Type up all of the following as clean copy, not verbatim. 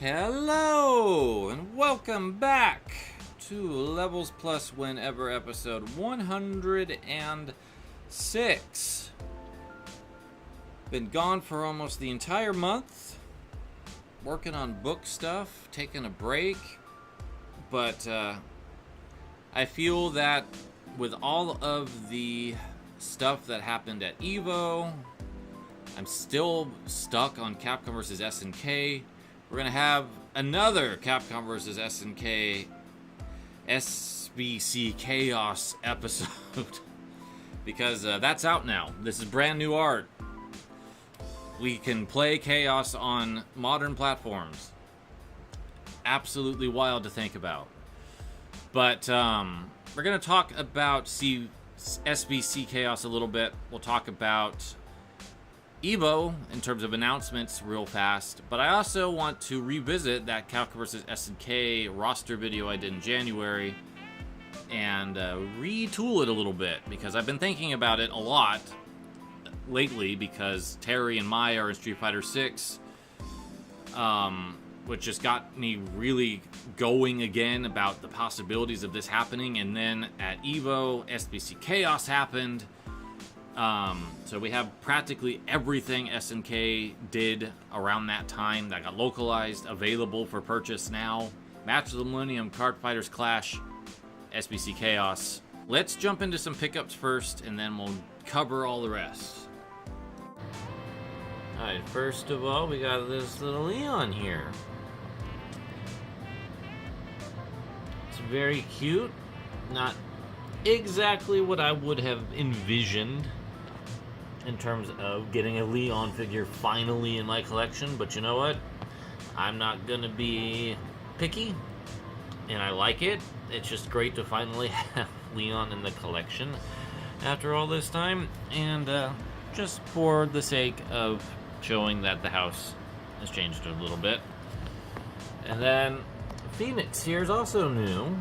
Hello and welcome back to Levels Plus Whenever episode 106. Been gone for almost the entire month, working on book stuff, taking a break, but I feel that with all of the stuff that happened at EVO, I'm still stuck on Capcom vs. SNK. We're going to have another Capcom vs. SNK SVC Chaos episode because that's out now. This is brand new art. We can play Chaos on modern platforms. Absolutely wild to think about. But we're going to talk about SVC Chaos a little bit. We'll talk about EVO in terms of announcements real fast, but I also want to revisit that Capcom vs. SNK roster video I did in January and retool it a little bit because I've been thinking about it a lot lately because Terry and Maya are in Street Fighter 6, which just got me really going again about the possibilities of this happening. And then at EVO, SVC Chaos happened. So we have practically everything SNK did around that time that got localized, available for purchase now. Match of the Millennium, Card Fighters Clash, SVC Chaos. Let's jump into some pickups first, and then we'll cover all the rest. Alright, first of all, we got this little Leon here. It's very cute. Not exactly what I would have envisioned in terms of getting a Leon figure finally in my collection, but you know what? I'm not gonna be picky, and I like it. It's just great to finally have Leon in the collection after all this time, and just for the sake of showing that the house has changed a little bit. And then Phoenix here is also new.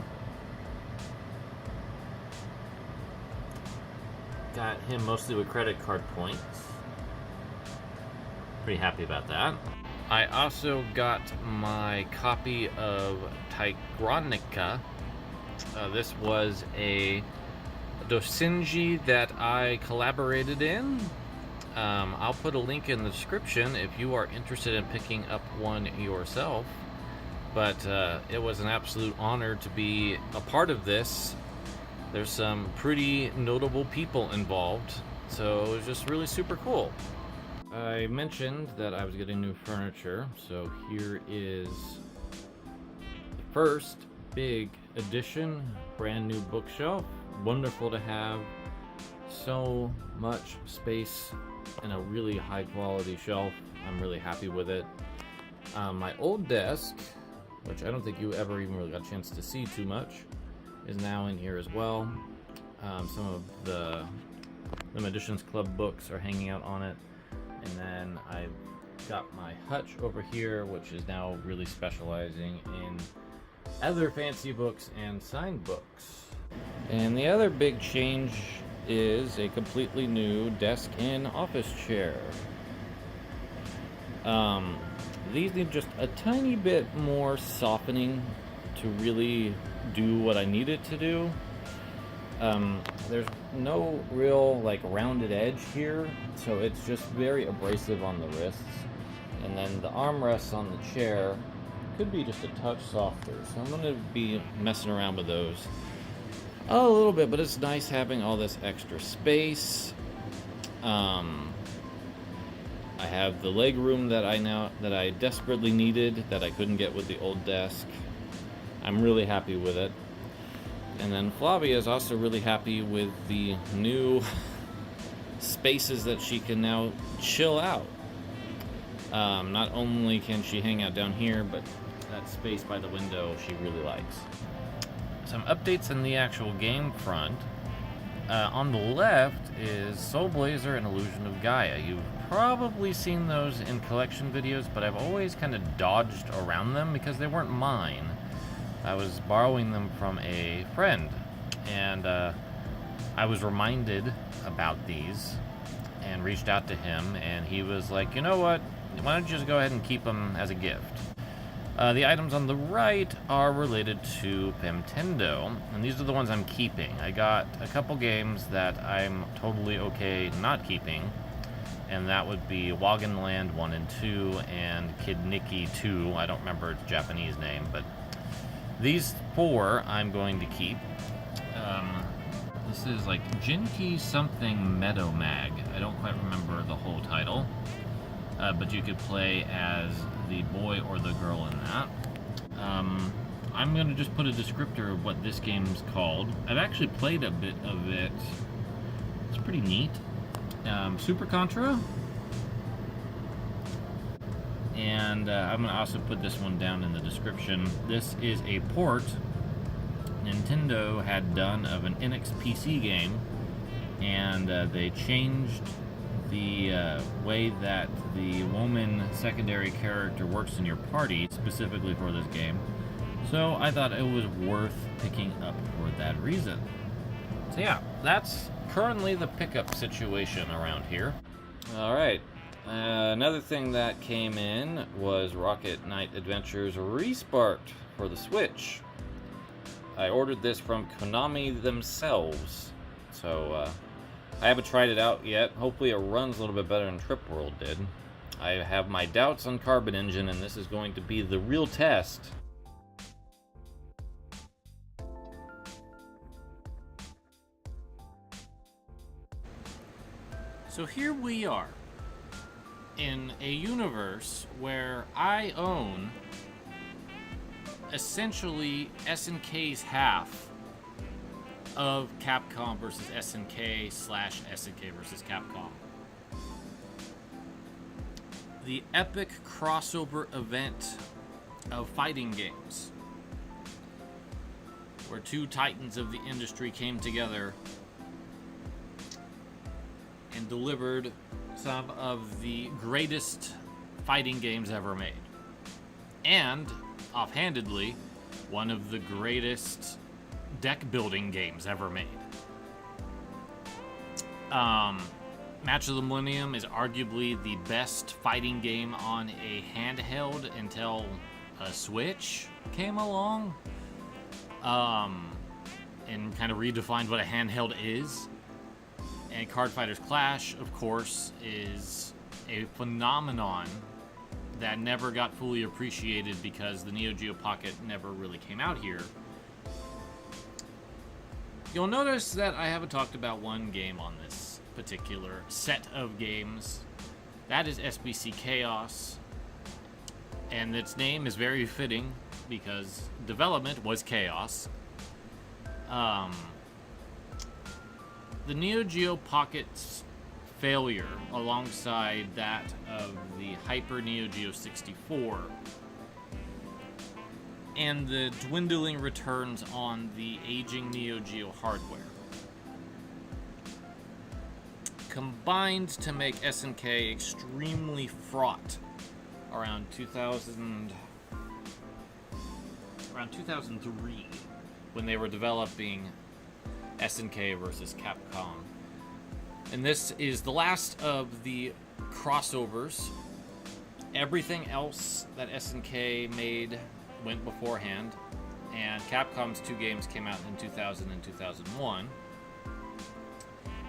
Got him mostly with credit card points. Pretty happy about that. I also got my copy of Tygronica. This was a doujinshi that I collaborated in. I'll put a link in the description if you are interested in picking up one yourself. But it was an absolute honor to be a part of this. There's some pretty notable people involved, so it was just really super cool. I mentioned that I was getting new furniture, so here is the first big addition, brand new bookshelf. Wonderful to have so much space and a really high quality shelf. I'm really happy with it. My old desk, which I don't think you ever even really got a chance to see too much, is now in here as well. Some of the Limited Editions Club books are hanging out on it. And then I've got my hutch over here, which is now really specializing in other fancy books and signed books. And the other big change is a completely new desk and office chair. These need just a tiny bit more softening to really do what I need it to do. There's no real rounded edge here, so it's just very abrasive on the wrists. And then the armrests on the chair could be just a touch softer, so I'm going to be messing around with those a little bit, but it's nice having all this extra space. I have the leg room that I desperately needed that I couldn't get with the old desk. I'm really happy with it. And then Flavia is also really happy with the new spaces that she can now chill out. Not only can she hang out down here, but that space by the window she really likes. Some updates in the actual game front. On the left is Soul Blazer and Illusion of Gaia. You've probably seen those in collection videos, but I've always kind of dodged around them because they weren't mine. I was borrowing them from a friend, and I was reminded about these and reached out to him, and he was like, you know what, why don't you just go ahead and keep them as a gift? The items on the right are related to Femtendo, and these are the ones I'm keeping. I got a couple games that I'm totally okay not keeping, and that would be Wagonland 1 and 2 and Kid Nicky 2. I don't remember its Japanese name, but these 4 I'm going to keep. This is like Jinky something Meadow Mag. I don't quite remember the whole title, but you could play as the boy or the girl in that. I'm going to just put a descriptor of what this game's called. I've actually played a bit of it. It's pretty neat. Super Contra. And I'm going to also put this one down in the description. This is a port Nintendo had done of an NX PC game, and they changed the way that the woman secondary character works in your party, specifically for this game. So I thought it was worth picking up for that reason. So yeah, that's currently the pickup situation around here. Alright, another thing that came in was Rocket Knight Adventures Resparked for the Switch. I ordered this from Konami themselves, so I haven't tried it out yet. Hopefully it runs a little bit better than Trip World did. I have my doubts on Carbon Engine, and this is going to be the real test. So here we are, in a universe where I own essentially SNK's half of Capcom versus SNK / SNK versus Capcom. The epic crossover event of fighting games, where two titans of the industry came together and delivered some of the greatest fighting games ever made. And, offhandedly, one of the greatest deck building games ever made. Match of the Millennium is arguably the best fighting game on a handheld until a Switch came along and kind of redefined what a handheld is. And Card Fighters Clash, of course, is a phenomenon that never got fully appreciated because the Neo Geo Pocket never really came out here. You'll notice that I haven't talked about one game on this particular set of games. That is SVC Chaos. And its name is very fitting because development was chaos. The Neo Geo Pocket's failure, alongside that of the Hyper Neo Geo 64, and the dwindling returns on the aging Neo Geo hardware, combined to make SNK extremely fraught around 2003, when they were developing SNK versus Capcom. And this is the last of the crossovers. Everything else that SNK made went beforehand, and Capcom's 2 games came out in 2000 and 2001.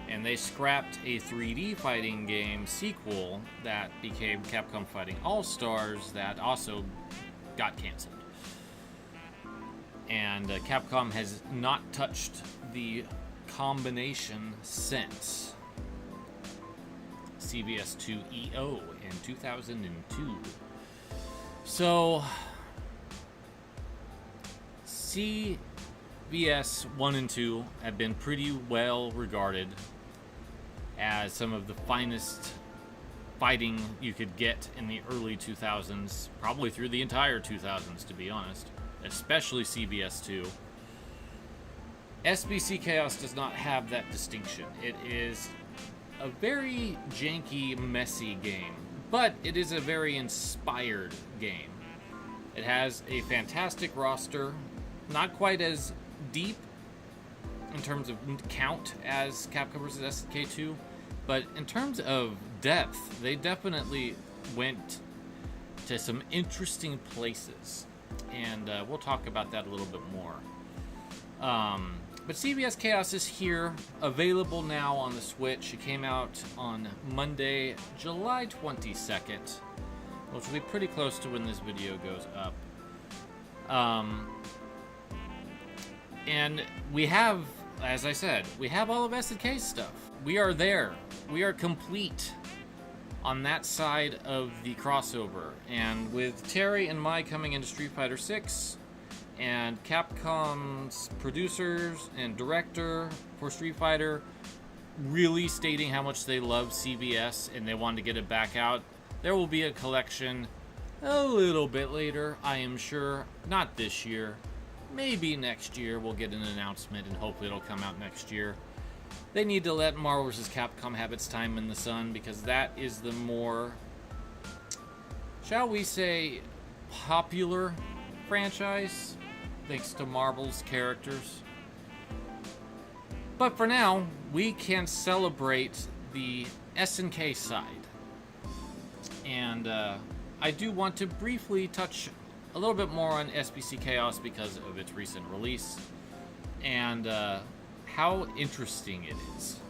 And they scrapped a 3D fighting game sequel that became Capcom Fighting All-Stars that also got canceled. And Capcom has not touched the combination since CVS2 EO in 2002. So CVS 1 and 2 have been pretty well regarded as some of the finest fighting you could get in the early 2000s, probably through the entire 2000s, to be honest, especially CVS 2. SVC Chaos does not have that distinction. It is a very janky, messy game, but it is a very inspired game. It has a fantastic roster, not quite as deep in terms of count as Capcom vs. SNK 2, but in terms of depth, they definitely went to some interesting places, and we'll talk about that a little bit more. But CVS Chaos is here, available now on the Switch. It came out on Monday, July 22nd, which will be pretty close to when this video goes up. And we have, as I said, we have all of SNK's stuff. We are there. We are complete on that side of the crossover. And with Terry and Mai coming into Street Fighter 6, and Capcom's producers and director for Street Fighter really stating how much they love CVS and they want to get it back out, there will be a collection a little bit later, I am sure. Not this year. Maybe next year we'll get an announcement, and hopefully it'll come out next year. They need to let Marvel vs. Capcom have its time in the sun, because that is the more, shall we say, popular franchise, thanks to Marvel's characters. But for now, we can celebrate the SNK side. And I do want to briefly touch a little bit more on SVC Chaos because of its recent release, and how interesting it is.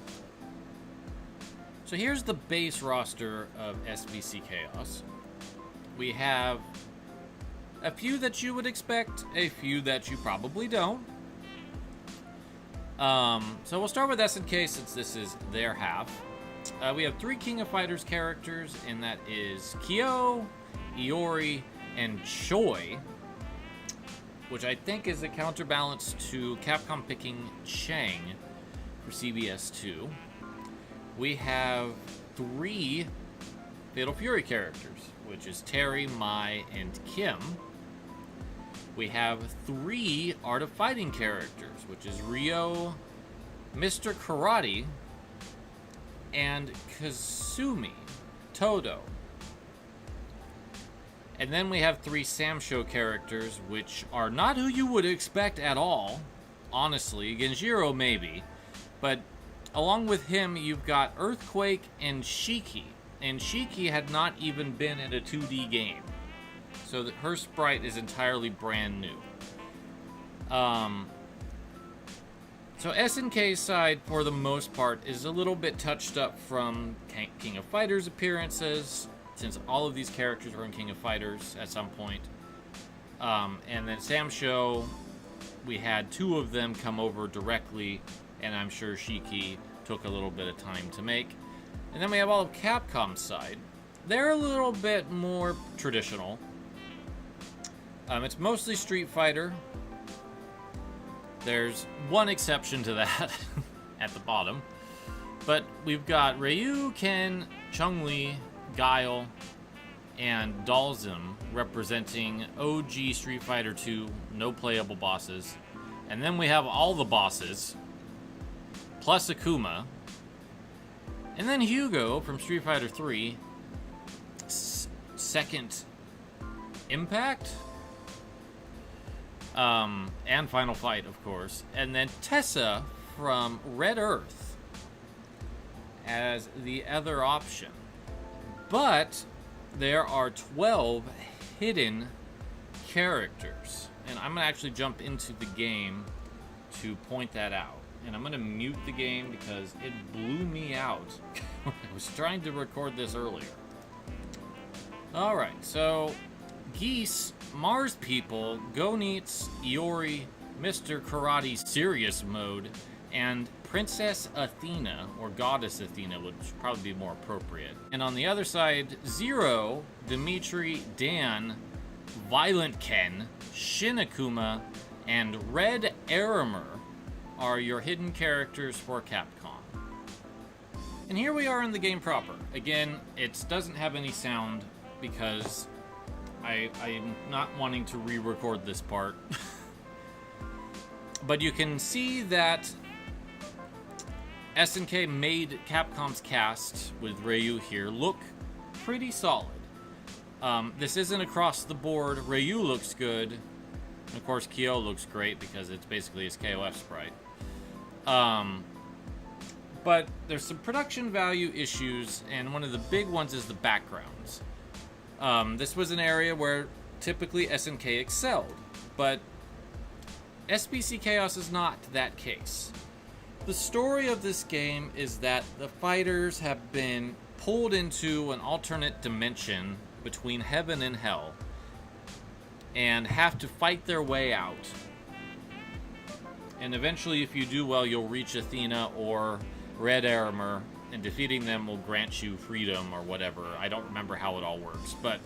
So here's the base roster of SVC Chaos. We have a few that you would expect, a few that you probably don't. So we'll start with SNK since this is their half. We have 3 King of Fighters characters, and that is Kyo, Iori, and Choi, which I think is a counterbalance to Capcom picking Chang for CBS 2. We have 3 Fatal Fury characters, which is Terry, Mai, and Kim. We have 3 Art of Fighting characters, which is Ryo, Mr. Karate, and Kazumi Todo. And then we have 3 Samsho characters, which are not who you would expect at all, honestly. Genjiro maybe, but along with him you've got Earthquake and Shiki. And Shiki had not even been in a 2D game, so that her sprite is entirely brand new. So SNK's side, for the most part, is a little bit touched up from King of Fighters appearances, since all of these characters were in King of Fighters at some point. And then Samsho, we had 2 of them come over directly, and I'm sure Shiki took a little bit of time to make. And then we have all of Capcom's side. They're a little bit more traditional. It's mostly Street Fighter. There's one exception to that at the bottom. But we've got Ryu, Ken, Chun-Li, Guile, and Dalsim representing OG Street Fighter 2, no playable bosses. And then we have all the bosses, plus Akuma. And then Hugo from Street Fighter 3, Second Impact, and Final Fight, of course. And then Tessa from Red Earth as the other option. But there are 12 hidden characters. And I'm going to actually jump into the game to point that out. And I'm going to mute the game because it blew me out when I was trying to record this earlier. Alright, so Geese, Mars People, Gonitz, Iori, Mr. Karate Serious Mode, and Princess Athena, or Goddess Athena would probably be more appropriate. And on the other side, Zero, Dimitri, Dan, Violent Ken, Shin Akuma, and Red Arimer are your hidden characters for Capcom. And here we are in the game proper. Again, it doesn't have any sound because I'm not wanting to re-record this part. But you can see that SNK made Capcom's cast with Ryu here look pretty solid. This isn't across the board. Ryu looks good. And of course, Kyo looks great because it's basically his KOF sprite. But there's some production value issues, and one of the big ones is the backgrounds. This was an area where typically SNK excelled, but SVC Chaos is not that case. The story of this game is that the fighters have been pulled into an alternate dimension between heaven and hell and have to fight their way out. And eventually, if you do well, you'll reach Athena or Red Armor, and defeating them will grant you freedom or whatever. I don't remember how it all works, but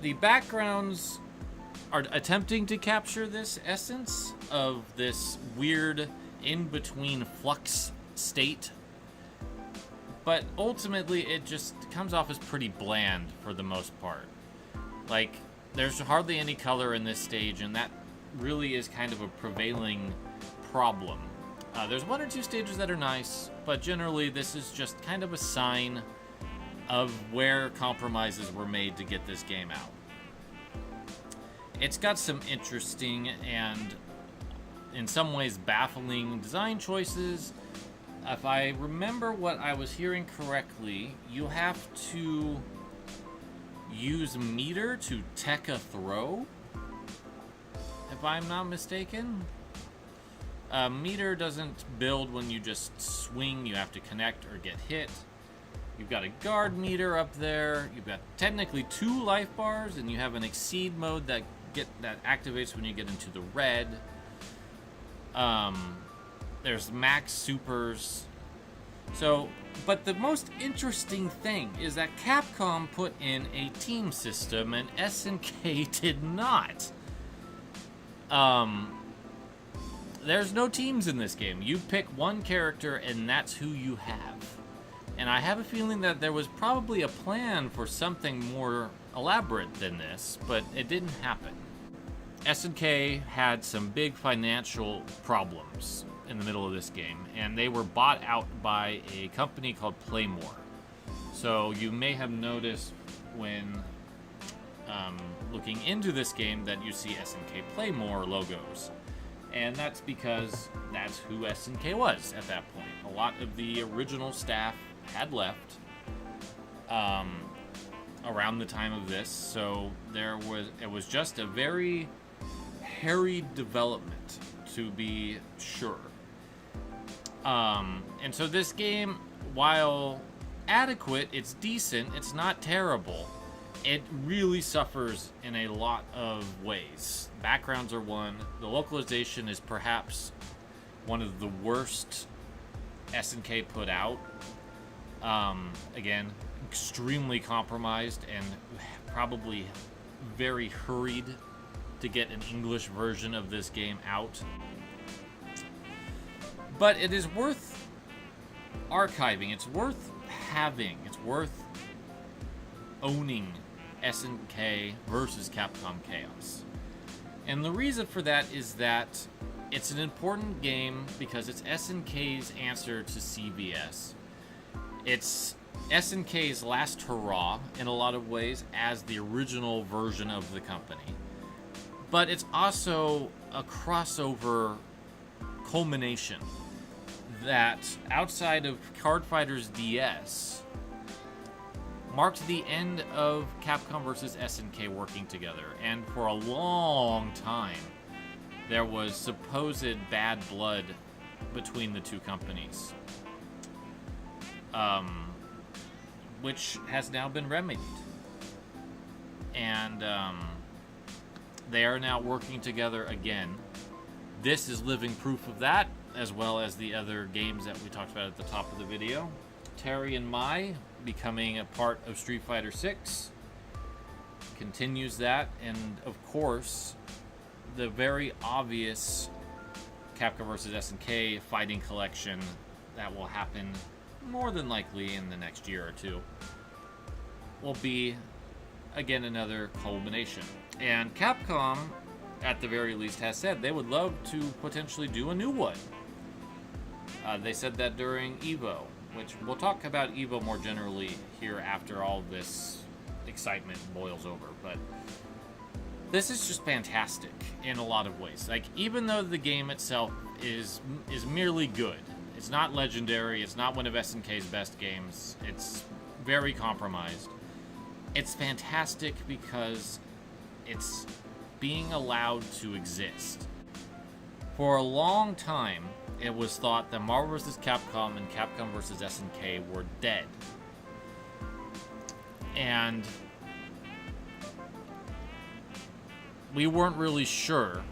the backgrounds are attempting to capture this essence of this weird in-between flux state, but ultimately it just comes off as pretty bland for the most part. Like, there's hardly any color in this stage, and that really is kind of a prevailing problem. There's one or two stages that are nice, but generally this is just kind of a sign of where compromises were made to get this game out. It's got some interesting and in some ways baffling design choices. If I remember what I was hearing correctly, you have to use meter to tech a throw, if I'm not mistaken. Meter doesn't build when you just swing, you have to connect or get hit. You've got a guard meter up there, you've got technically 2 life bars, and you have an exceed mode that activates when you get into the red. There's max supers. So, but the most interesting thing is that Capcom put in a team system and SNK did not. There's no teams in this game. You pick one character and that's who you have. And I have a feeling that there was probably a plan for something more elaborate than this, but it didn't happen. SNK had some big financial problems in the middle of this game, and they were bought out by a company called Playmore. So you may have noticed when looking into this game that you see SNK Playmore logos. And that's because that's who SNK was at that point. A lot of the original staff had left around the time of this, so it was just a very hairy development, to be sure. And so this game, while adequate, it's decent, it's not terrible. It really suffers in a lot of ways. Backgrounds are one. The localization is perhaps one of the worst SNK put out. Again, extremely compromised and probably very hurried to get an English version of this game out. But it is worth archiving. It's worth having. It's worth owning SNK versus Capcom Chaos. And the reason for that is that it's an important game because it's SNK's answer to CVS. It's SNK's last hurrah in a lot of ways as the original version of the company. But it's also a crossover culmination that, outside of Card Fighters DS, marked the end of Capcom versus SNK working together. And for a long time, there was supposed bad blood between the two companies, which has now been remedied. And they are now working together again. This is living proof of that, as well as the other games that we talked about at the top of the video. Terry and Mai becoming a part of Street Fighter 6 continues that, and of course the very obvious Capcom vs SNK fighting collection that will happen more than likely in the next year or two will be again another culmination. And Capcom, at the very least, has said they would love to potentially do a new one. They said that during EVO, which we'll talk about EVO more generally here after all this excitement boils over. But this is just fantastic in a lot of ways. Like, even though the game itself is merely good, It's not legendary. It's not one of SNK's best games. It's very compromised. It's fantastic because it's being allowed to exist. For a long time, it was thought that Marvel vs. Capcom and Capcom vs. SNK were dead. And we weren't really sure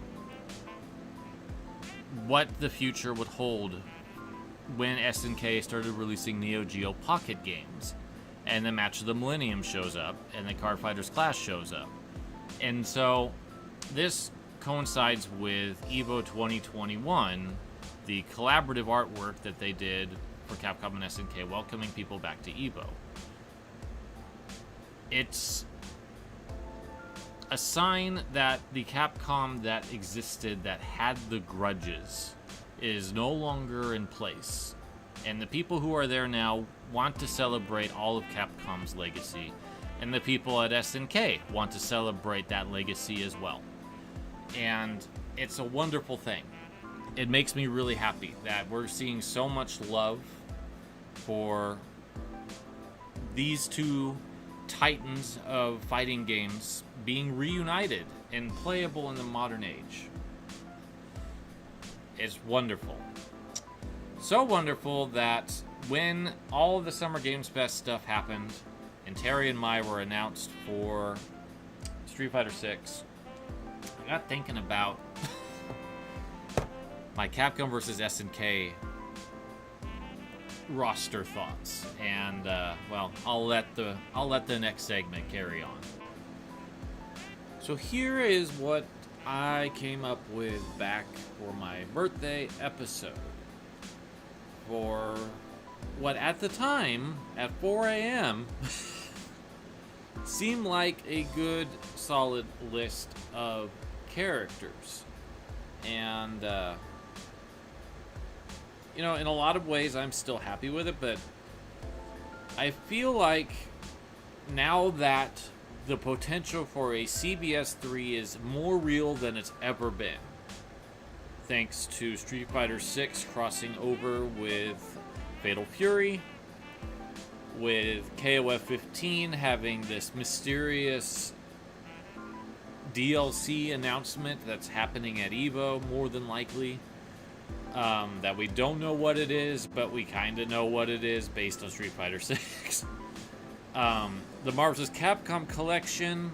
what the future would hold when SNK started releasing Neo Geo Pocket games, and the Match of the Millennium shows up, and the Card Fighters Clash shows up. And so this coincides with EVO 2021, the collaborative artwork that they did for Capcom and SNK, welcoming people back to EVO. It's a sign that the Capcom that existed, that had the grudges, is no longer in place. And the people who are there now want to celebrate all of Capcom's legacy. And the people at SNK want to celebrate that legacy as well. And it's a wonderful thing. It makes me really happy that we're seeing so much love for these two titans of fighting games being reunited and playable in the modern age. It's wonderful. So wonderful that when all of the Summer Games Fest stuff happened and Terry and Mai were announced for Street Fighter 6, I got thinking about my Capcom vs. SNK roster thoughts, and well, I'll let the next segment carry on. So here is what I came up with back for my birthday episode, for what at the time at 4 a.m. seemed like a good solid list of characters. And you know, in a lot of ways I'm still happy with it, but I feel like now that the potential for a CBS 3 is more real than it's ever been, thanks to Street Fighter 6 crossing over with Fatal Fury, with KOF 15 having this mysterious DLC announcement that's happening at EVO, more than likely, that we don't know what it is, but we kind of know what it is based on Street Fighter 6. The Marvel vs. Capcom collection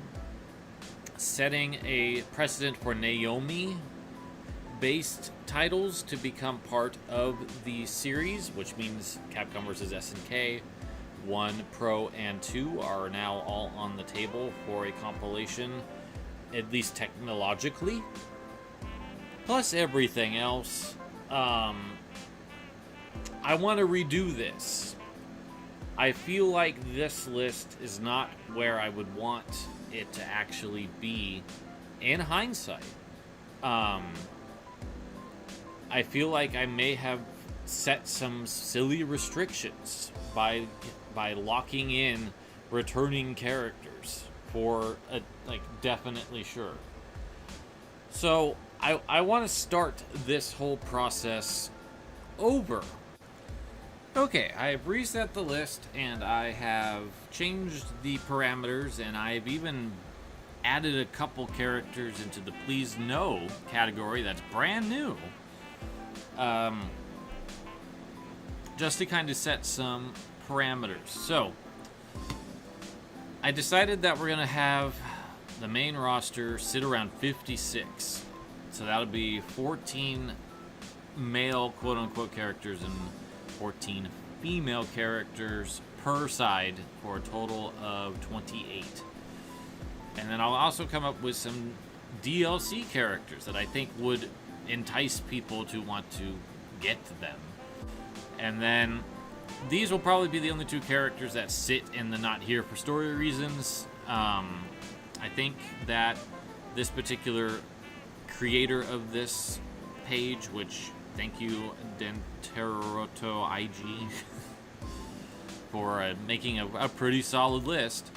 setting a precedent for Naomi-based titles to become part of the series, which means Capcom vs. SNK 1, Pro, and 2 are now all on the table for a compilation, at least technologically. Plus everything else. I want to redo this. I feel like this list is not where I would want it to actually be in hindsight. I feel like I may have set some silly restrictions by locking in returning characters for a, like, definitely sure. So I want to start this whole process over. Okay, I've reset the list, and I have changed the parameters, and I've even added a couple characters into the Please No category that's brand new. Just to kind of set some parameters. So, I decided that we're going to have the main roster sit around 56. So that'll be 14 male quote-unquote characters and 14 female characters per side for a total of 28. And then I'll also come up with some DLC characters that I think would entice people to want to get them. And then these will probably be the only two characters that sit in the not here for story reasons. I think that this particular creator of this page, which thank you Denteroto IG for making a pretty solid list.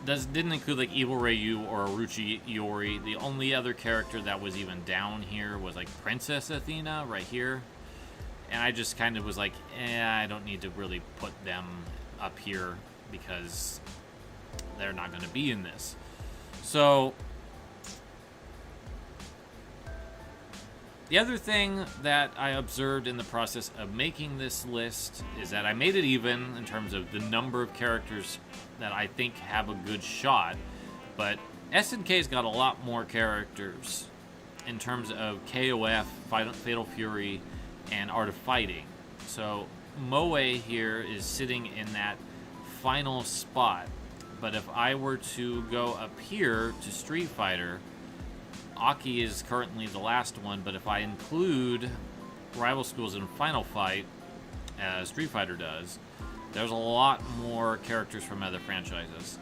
didn't include like Evil Ryu or Orochi Iori. The only other character that was even down here was like Princess Athena right here. And I just kind of was like, I don't need to really put them up here because they're not going to be in this. So the other thing that I observed in the process of making this list is that I made it even in terms of the number of characters that I think have a good shot, but SNK's got a lot more characters in terms of KOF, Fatal Fury, and Art of Fighting. So Moe here is sitting in that final spot, but if I were to go up here to Street Fighter, Aki is currently the last one, but if I include Rival Schools in Final Fight, as Street Fighter does, there's a lot more characters from other franchises.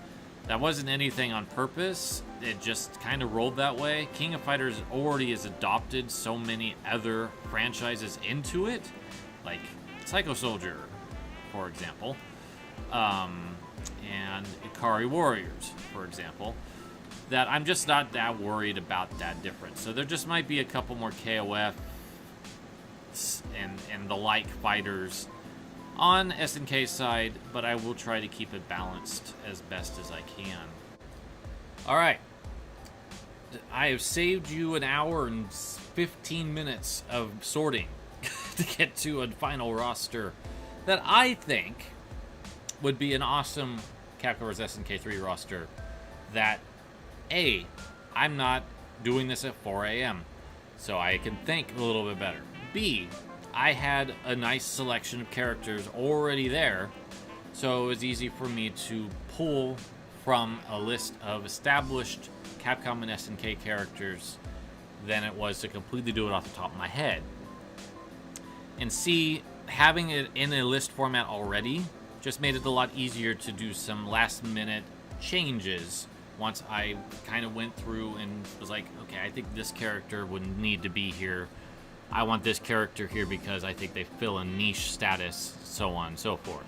That wasn't anything on purpose, it just kind of rolled that way. King of Fighters already has adopted so many other franchises into it, like Psycho Soldier, for example, and Ikari Warriors, for example, that I'm just not that worried about that difference. So there just might be a couple more KOF and the like fighters on SNK's side, but I will try to keep it balanced as best as I can. Alright, I have saved you an hour and 15 minutes of sorting to get to a final roster that I think would be an awesome Capcom vs. SNK 3 roster that A, I'm not doing this at 4 a.m., so I can think a little bit better. B, I had a nice selection of characters already there, so it was easy for me to pull from a list of established Capcom and SNK characters than it was to completely do it off the top of my head. And C, having it in a list format already just made it a lot easier to do some last-minute changes once I kind of went through and was like, okay, I think this character would need to be here. I want this character here because I think they fill a niche status, so on and so forth.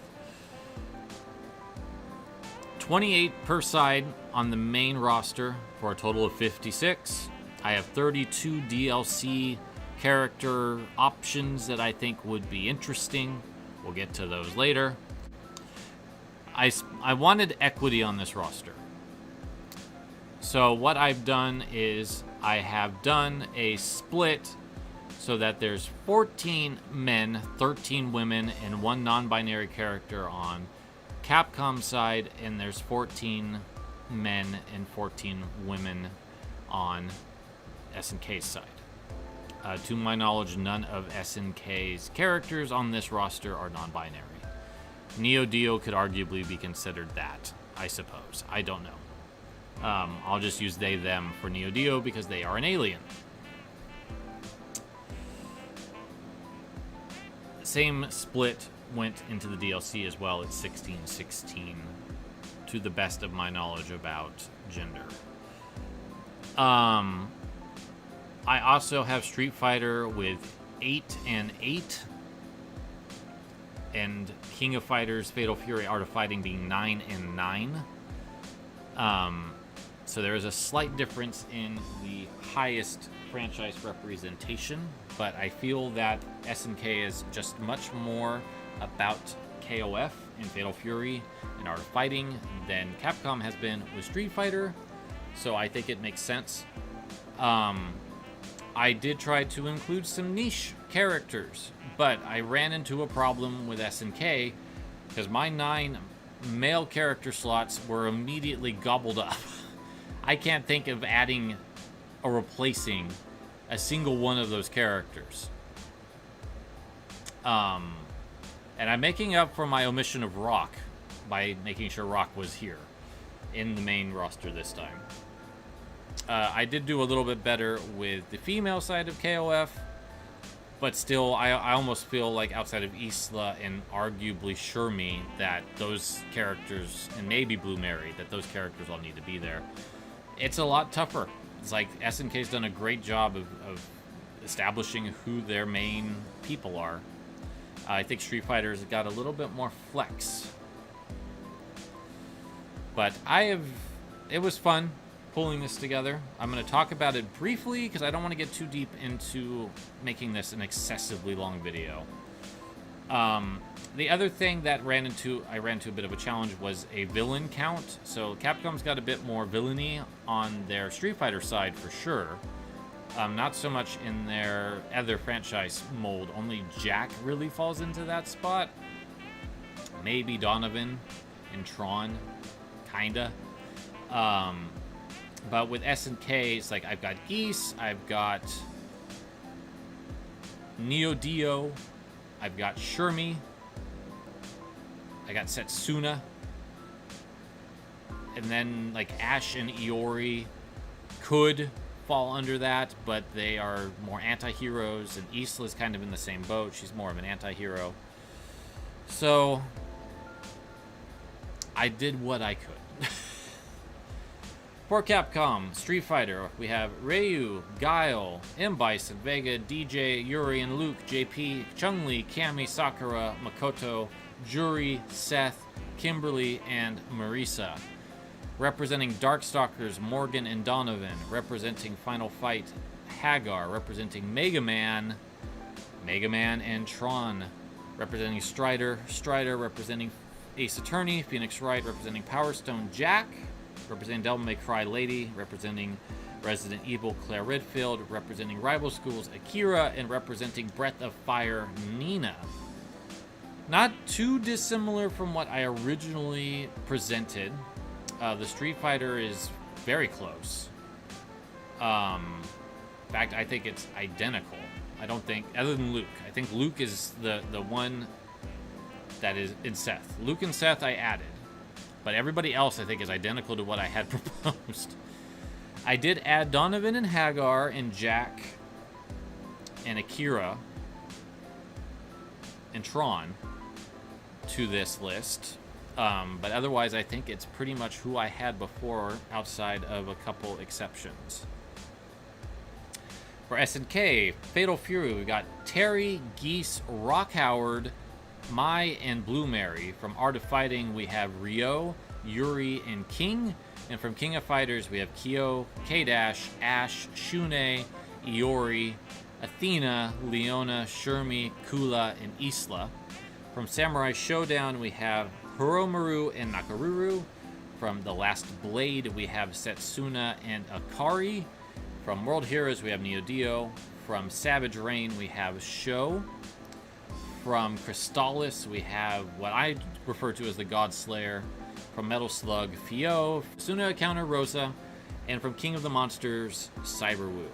28 per side on the main roster for a total of 56. I have 32 DLC character options that I think would be interesting. We'll get to those later. I wanted equity on this roster. So what I've done is I have done a split so that there's 14 men, 13 women, and one non-binary character on Capcom side, and there's 14 men and 14 women on SNK's side. To my knowledge, none of SNK's characters on this roster are non-binary. Neo Dio could arguably be considered that, I suppose. I don't know. I'll just use they, them for Neo Dio because they are an alien. Same split went into the DLC as well. It's 16-16 to the best of my knowledge about gender. I also have Street Fighter with 8 and 8, and King of Fighters, Fatal Fury, Art of Fighting being 9 and 9. So there is a slight difference in the highest franchise representation, but I feel that SNK is just much more about KOF and Fatal Fury and Art of Fighting than Capcom has been with Street Fighter, so I think it makes sense. I did try to include some niche characters, but I ran into a problem with SNK because my 9 male character slots were immediately gobbled up. I can't think of adding or replacing a single one of those characters. And I'm making up for my omission of Rock by making sure Rock was here in the main roster this time. I did do a little bit better with the female side of KOF, but still, I almost feel like outside of Isla and arguably Shermie, that those characters, and maybe Blue Mary, that those characters all need to be there. It's a lot tougher. It's like SNK's done a great job of establishing who their main people are. I think Street Fighter's got a little bit more flex. But it was fun pulling this together. I'm going to talk about it briefly because I don't want to get too deep into making this an excessively long video. The other thing that I ran into a bit of a challenge was a villain count. So Capcom's got a bit more villainy on their Street Fighter side for sure. Not so much in their other franchise mold. Only Jack really falls into that spot. Maybe Donovan and Tron, kinda. But with SNK, it's like I've got Geese, I've got Neo Dio, I've got Shermie, I got Setsuna, and then like Ash and Iori could fall under that, but they are more anti-heroes, and Isla's kind of in the same boat. She's more of an anti-hero. So I did what I could. For Capcom, Street Fighter, we have Ryu, Guile, M. Bison, Vega, DJ, Yuri, and Luke, JP, Chun-Li, Cammy, Sakura, Makoto, Juri, Seth, Kimberly, and Marisa. Representing Darkstalkers, Morgan and Donovan. Representing Final Fight, Hagar. Representing Mega Man and Tron. Representing Strider, representing Ace Attorney, Phoenix Wright, representing Power Stone, Jack. Representing Devil May Cry, Lady. Representing Resident Evil, Claire Redfield. Representing Rival Schools, Akira. And representing Breath of Fire, Nina. Not too dissimilar from what I originally presented. The Street Fighter is very close. In fact, I think it's identical. I don't think, other than Luke. I think Luke is the one that is in Seth. Luke and Seth I added. But everybody else I think is identical to what I had proposed. I did add Donovan and Hagar and Jack and Akira and Tron to this list. But otherwise, I think it's pretty much who I had before, outside of a couple exceptions. For SNK, Fatal Fury, we got Terry, Geese, Rock Howard, Mai, and Blue Mary. From Art of Fighting, we have Ryo, Yuri, and King. And from King of Fighters, we have Kyo, K-Dash, Ash, Shune, Iori, Athena, Leona, Shermie, Kula, and Isla. From Samurai Showdown, we have Hiromaru and Nakaruru. From The Last Blade, we have Setsuna and Akari. From World Heroes, we have Neo Dio. From Savage Rain, we have Sho. From Crystallis, we have what I refer to as the God Slayer. From Metal Slug, Fio. Suna Counter Rosa. And from King of the Monsters, Cyberwoo.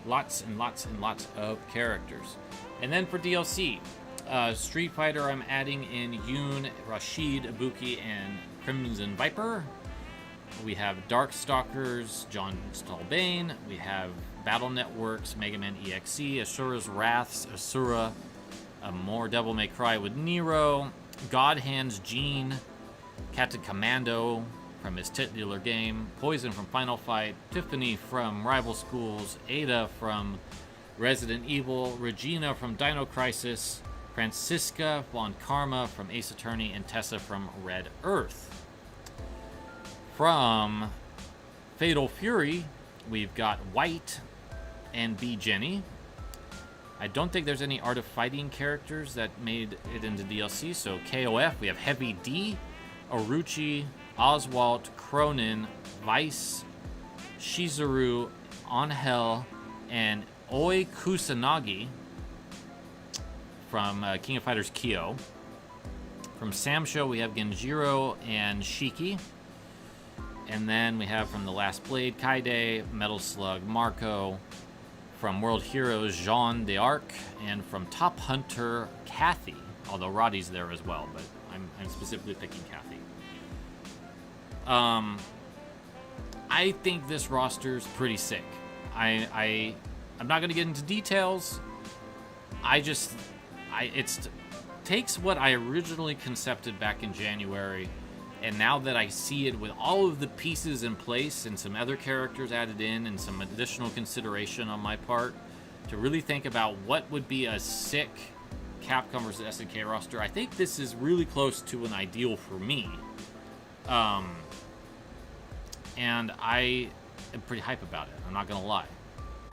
Lots and lots and lots of characters. And then for DLC, Street Fighter, I'm adding in Yoon, Rashid, Ibuki, and Crimson Viper. We have Darkstalkers, John Stalbane. We have Battle Networks, Mega Man EXE, Asura's Wraths, Asura, more Devil May Cry with Nero, God Hands Gene, Captain Commando from his titular game, Poison from Final Fight, Tiffany from Rival Schools, Ada from Resident Evil, Regina from Dino Crisis, Francisca Von Karma from Ace Attorney, and Tessa from Red Earth. From Fatal Fury, we've got White and B. Jenny. I don't think there's any Art of Fighting characters that made it into DLC, so KOF, we have Heavy D, Orochi, Oswald, Cronin, Vice, Shizuru, Angel, and Oi Kusanagi from King of Fighters Kyo. From Samsho, we have Genjiro and Shiki. And then we have from The Last Blade, Kaide, Metal Slug, Marco. From World Heroes, Jean d'Arc. And from Top Hunter, Kathy. Although Roddy's there as well, but I'm specifically picking Kathy. I think this roster's pretty sick. I'm not going to get into details. It takes what I originally concepted back in January, and now that I see it with all of the pieces in place and some other characters added in and some additional consideration on my part to really think about what would be a sick Capcom versus SNK roster. I think this is really close to an ideal for me. And I am pretty hype about it, I'm not gonna lie.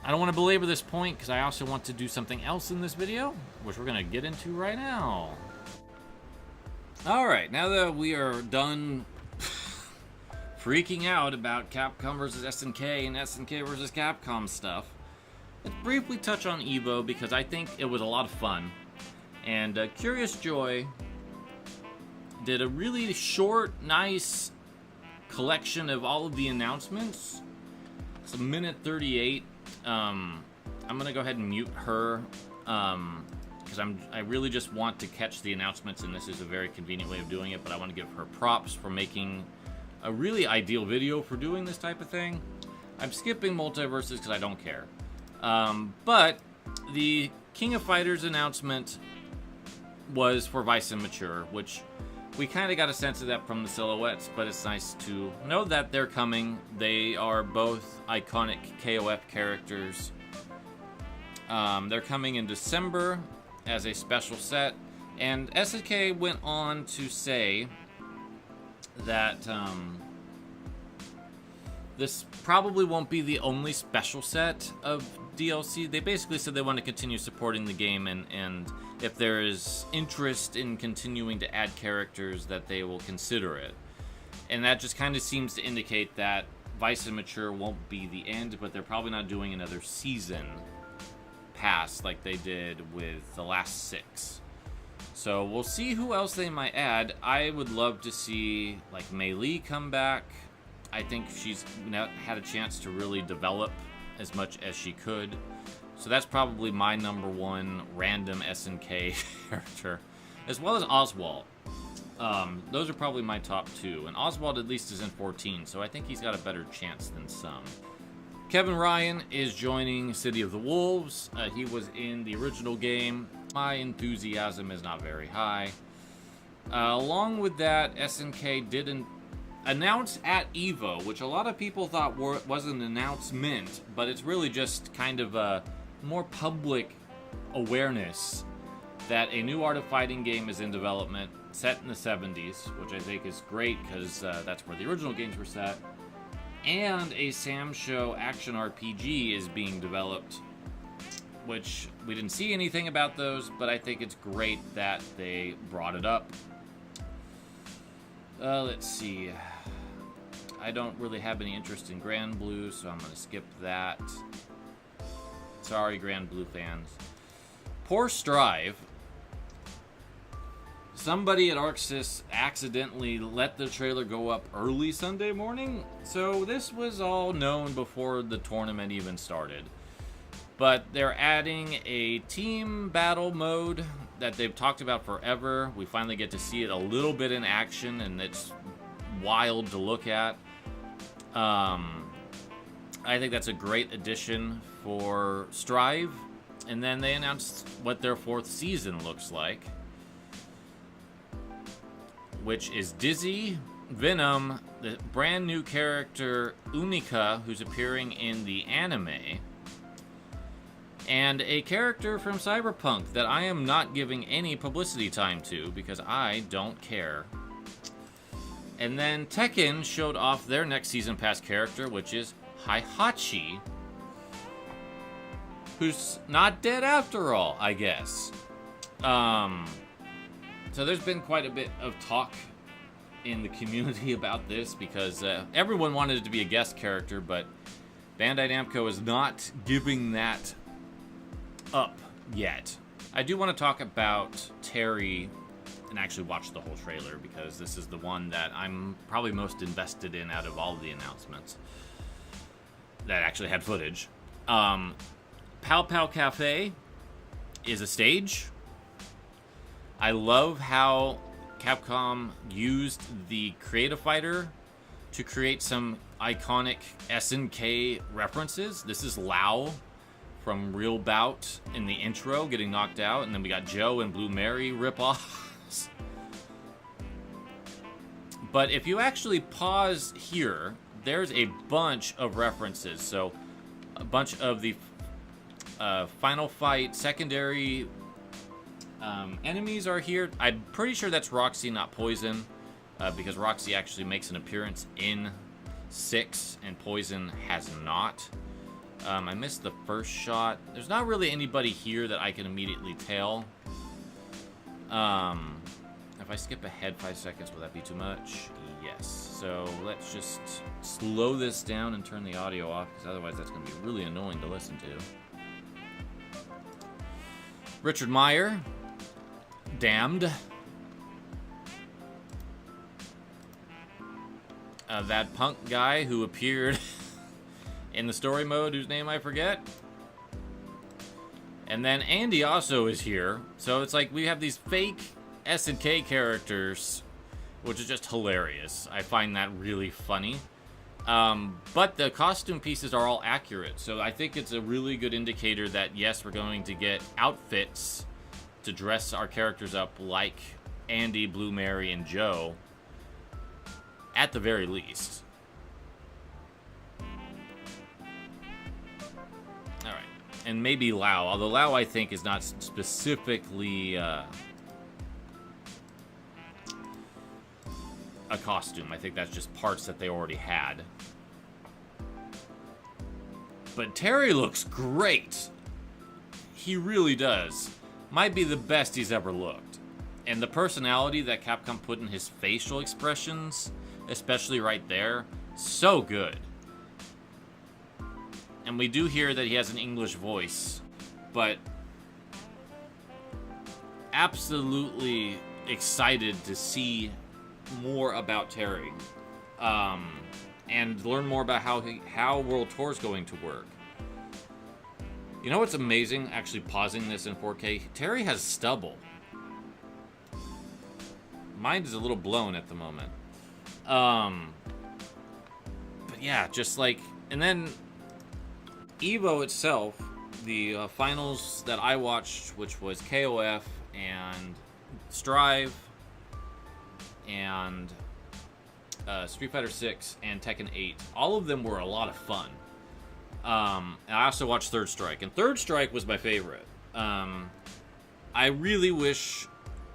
I don't want to belabor this point because I also want to do something else in this video, which we're gonna get into right now. Alright, now that we are done freaking out about Capcom versus SNK and SNK versus Capcom stuff, let's briefly touch on EVO because I think it was a lot of fun. And Curious Joy did a really short, nice collection of all of the announcements. It's a minute 38. I'm gonna go ahead and mute her because I really just want to catch the announcements, and this is a very convenient way of doing it, but I want to give her props for making a really ideal video for doing this type of thing. I'm skipping multiverses because I don't care. But the King of Fighters announcement was for Vice and Mature, which we kind of got a sense of that from the silhouettes, but it's nice to know that they're coming. They are both iconic KOF characters. They're coming in December as a special set, and SNK went on to say that this probably won't be the only special set of DLC. They basically said they want to continue supporting the game, and if there is interest in continuing to add characters, that they will consider it. And that just kind of seems to indicate that Vice and Mature won't be the end, but they're probably not doing another season pass like they did with the last 6. So we'll see who else they might add. I would love to see like Mei Li come back. I think she's not had a chance to really develop as much as she could. So that's probably my number one random SNK character, as well as Oswald. Those are probably my top 2, and Oswald at least is in 14, so I think he's got a better chance than some. Kevin Ryan is joining City of the Wolves. He was in the original game. My enthusiasm is not very high. Along with that, SNK didn't announce at EVO, which a lot of people thought was an announcement, but it's really just kind of a more public awareness that a new Art of Fighting game is in development, set in the 70s, which I think is great because that's where the original games were set. And a Sam Show action RPG is being developed, which we didn't see anything about those, but I think it's great that they brought it up. Let's see. I don't really have any interest in Grand Blue, so I'm going to skip that. Sorry, Grand Blue fans. Poor Strive. Somebody at ArcSys accidentally let the trailer go up early Sunday morning, so this was all known before the tournament even started. But they're adding a team battle mode that they've talked about forever. We finally get to see it a little bit in action, and it's wild to look at. I think that's a great addition for Strive. And then they announced what their 4th season looks like, which is Dizzy, Venom, the brand new character Unica, who's appearing in the anime, and a character from Cyberpunk that I am not giving any publicity time to because I don't care. And then Tekken showed off their next season pass character, which is Heihachi, who's not dead after all, I guess. So there's been quite a bit of talk in the community about this because everyone wanted it to be a guest character, but Bandai Namco is not giving that up yet. I do want to talk about Terry and actually watch the whole trailer because this is the one that I'm probably most invested in out of all of the announcements that actually had footage. Pow Pow Cafe is a stage. I love how Capcom used the Creative Fighter to create some iconic SNK references. This is Lao from Real Bout in the intro getting knocked out, and then we got Joe and Blue Mary ripoffs. But if you actually pause here, there's a bunch of references. So a bunch of the Final Fight secondary Enemies are here. I'm pretty sure that's Roxy, not Poison, because Roxy actually makes an appearance in 6, and Poison has not. I missed the first shot. There's not really anybody here that I can immediately tell. If I skip ahead 5 seconds, will that be too much? Yes. So let's just slow this down and turn the audio off, because otherwise that's going to be really annoying to listen to. Richard Meyer. Damned. That punk guy who appeared in the story mode, whose name I forget. And then Andy also is here. So it's like we have these fake S&K characters, which is just hilarious. I find that really funny. But the costume pieces are all accurate. So I think it's a really good indicator that, yes, we're going to get outfits to dress our characters up like Andy, Blue Mary, and Joe, at the very least. Alright. And maybe Lau, although Lau, I think, is not specifically a costume. I think that's just parts that they already had. But Terry looks great. He really does. Might be the best he's ever looked. And the personality that Capcom put in his facial expressions, especially right there, so good. And we do hear that he has an English voice, but absolutely excited to see more about Terry, and learn more about how World Tour is going to work. You know what's amazing, actually pausing this in 4K? Terry has stubble. Mine is a little blown at the moment. But yeah, just like, and then Evo itself, the finals that I watched, which was KOF and Strive and Street Fighter 6 and Tekken 8, all of them were a lot of fun. And I also watched Third Strike, and Third Strike was my favorite. I really wish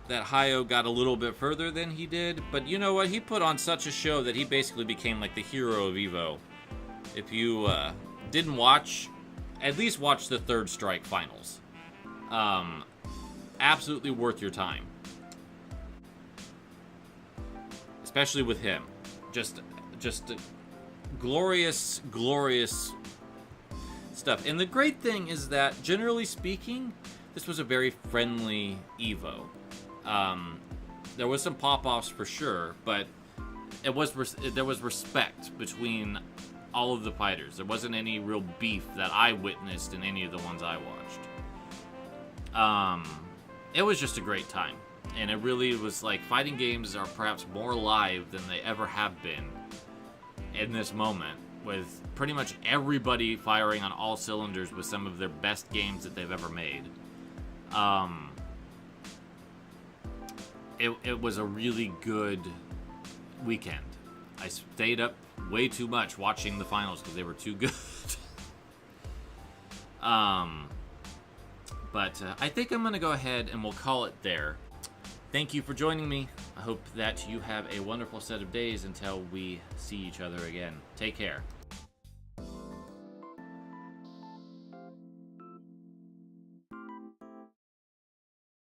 that Hayo got a little bit further than he did, but you know what? He put on such a show that he basically became like the hero of Evo. If you didn't watch, at least watch the Third Strike finals. Absolutely worth your time. Especially with him. Just glorious, glorious stuff. And the great thing is that, generally speaking, this was a very friendly Evo. There was some pop-offs for sure, but there was respect between all of the fighters. There wasn't any real beef that I witnessed in any of the ones I watched. It was just a great time. And it really was like, fighting games are perhaps more alive than they ever have been in this moment, with pretty much everybody firing on all cylinders with some of their best games that they've ever made. It was a really good weekend. I stayed up way too much watching the finals because they were too good. But I think I'm going to go ahead and we'll call it there. Thank you for joining me. I hope that you have a wonderful set of days until we see each other again. Take care.